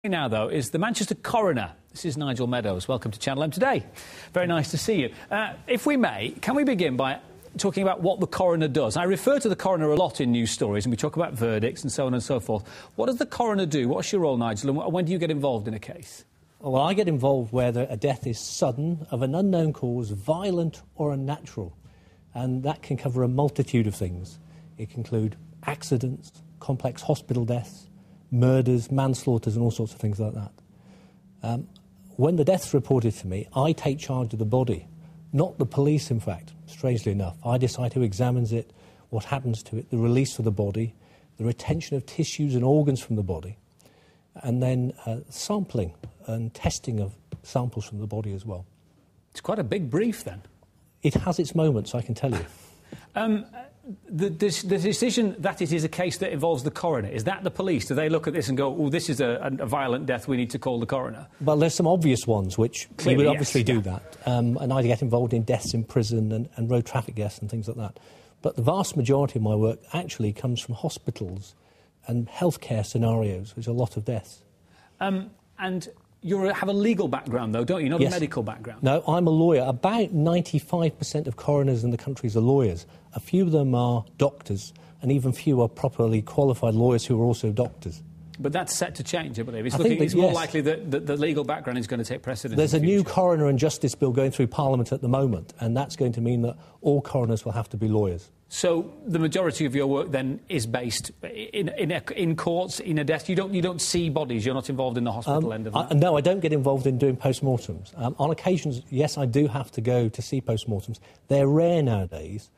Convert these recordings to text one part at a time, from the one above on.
Now, though, is the Manchester Coroner. This is Nigel Meadows. Welcome to Channel M today. Very nice to see you. If we may, can we begin by talking about what the coroner does? I refer to the coroner a lot in news stories, and we talk about verdicts and so on and so forth. What does the coroner do? What's your role, Nigel, and when do you get involved in a case? Well, I get involved where a death is sudden, of an unknown cause, violent or unnatural. And that can cover a multitude of things. It can include accidents, complex hospital deaths, murders, manslaughters and all sorts of things like that. When the death's reported to me, I take charge of the body, not the police, in fact, strangely enough. I decide who examines it, what happens to it, the release of the body, the retention of tissues and organs from the body, and then sampling and testing of samples from the body as well. It's quite a big brief, then. It has its moments, I can tell you. The decision that it is a case that involves the coroner, is that the police? Do they look at this and go, oh, this is a violent death, we need to call the coroner? Well, there's some obvious ones which Clearly, we would obviously yes, do that. And I get involved in deaths in prison and road traffic deaths and things like that. But the vast majority of my work actually comes from hospitals and healthcare scenarios, which are a lot of deaths. And you have a legal background, though, don't you? Not Yes. a medical background. No, I'm a lawyer. About 95% of coroners in the country are lawyers. A few of them are doctors, and even few are properly qualified lawyers who are also doctors. But that's set to change, I believe. I think that, It's more yes. likely that the legal background is going to take precedence. There's in a the new future. Coroner and Justice Bill going through Parliament at the moment, and that's going to mean that all coroners will have to be lawyers. So the majority of your work then is based in courts, in a death. You don't see bodies. You're not involved in the hospital end of that. No, I don't get involved in doing post-mortems. On occasions, yes, I do have to go to see post-mortems. They're rare nowadays,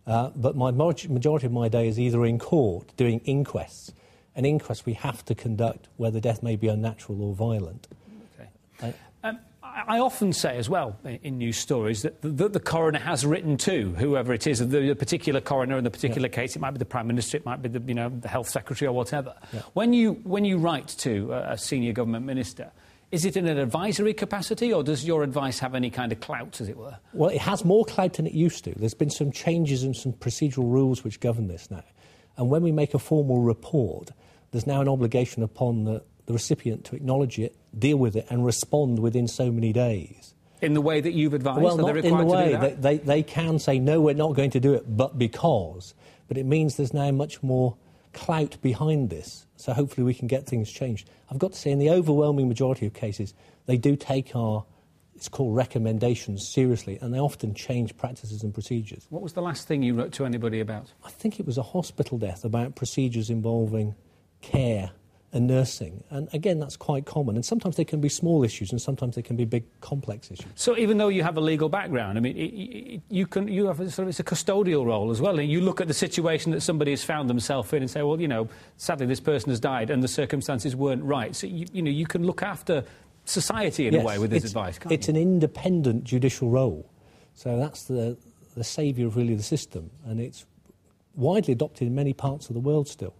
but my majority of my day is either in court doing inquests. An inquest we have to conduct where the death may be unnatural or violent. Okay. I often say as well in news stories that the coroner has written to whoever it is, the particular coroner in the particular case. It might be the Prime Minister, it might be the Health Secretary or whatever. Yeah. When you write to a senior government minister, is it in an advisory capacity, or does your advice have any kind of clout, as it were? Well, it has more clout than it used to. There's been some changes and some procedural rules which govern this now. And when we make a formal report, there's now an obligation upon the recipient to acknowledge it, deal with it and respond within so many days. In the way that you've advised? Well, not in the way. They can say, no, we're not going to do it, but because. But it means there's now much more clout behind this, so hopefully we can get things changed. I've got to say, in the overwhelming majority of cases, they do take our, it's called recommendations, seriously, and they often change practices and procedures. What was the last thing you wrote to anybody about? I think it was a hospital death about procedures involving care and nursing. And again, that's quite common. And sometimes they can be small issues and sometimes they can be big, complex issues. So even though you have a legal background, I mean, you have it's a custodial role as well. And you look at the situation that somebody has found themselves in and say, well, sadly this person has died and the circumstances weren't right. So, you can look after society in a way with this advice, can't you? It's an independent judicial role. So that's the saviour of really the system. And it's widely adopted in many parts of the world still.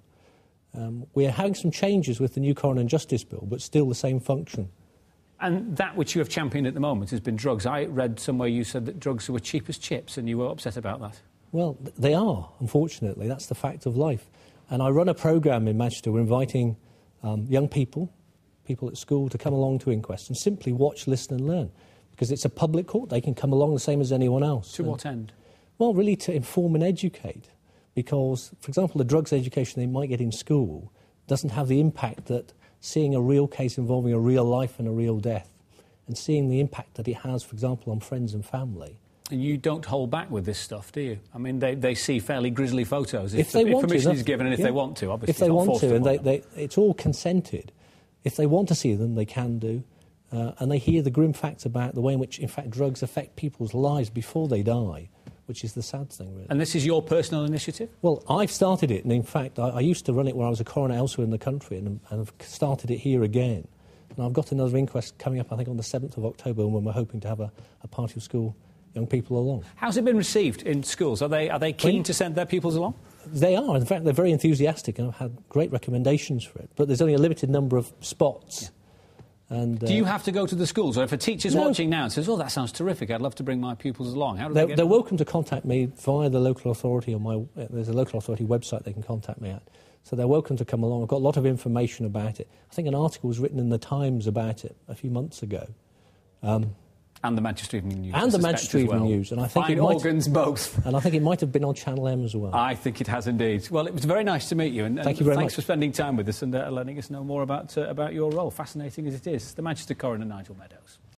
We're having some changes with the new Coroner and Justice Bill, but still the same function. And that which you have championed at the moment has been drugs. I read somewhere you said that drugs were cheap as chips, and you were upset about that. Well, they are, unfortunately. That's the fact of life. And I run a programme in Manchester. We're inviting young people at school, to come along to inquests and simply watch, listen and learn. Because it's a public court. They can come along the same as anyone else. To what end? Well, really to inform and educate. Because, for example, the drugs education they might get in school doesn't have the impact that seeing a real case involving a real life and a real death, and seeing the impact that it has, for example, on friends and family. And you don't hold back with this stuff, do you? I mean, they see fairly grisly photos if want permission to, is given, and if they want to, obviously. If they want to, and it's all consented. If they want to see them, they can do. And they hear the grim facts about the way in which, in fact, drugs affect people's lives before they die, which is the sad thing, really. And this is your personal initiative? Well, I've started it, and in fact, I used to run it where I was a coroner elsewhere in the country, and I've started it here again. And I've got another inquest coming up, I think, on the 7th of October, when we're hoping to have a party of school young people along. How's it been received in schools? Are they keen to send their pupils along? They are. In fact, they're very enthusiastic, and I've had great recommendations for it. But there's only a limited number of spots. Yeah. And, do you have to go to the schools? Or if a teacher's watching now and says, oh, that sounds terrific, I'd love to bring my pupils along, how do they get They're welcome to contact me via the local authority. There's a local authority website they can contact me at. So they're welcome to come along. I've got a lot of information about it. I think an article was written in the Times about it a few months ago. And the Manchester Evening News. And the Manchester Evening News. And I think fine organs, both. And I think it might have been on Channel M as well. I think it has indeed. Well, it was very nice to meet you. And Thank you very much. Thanks for spending time with us and letting us know more about your role, fascinating as it is. The Manchester Coroner, Nigel Meadows.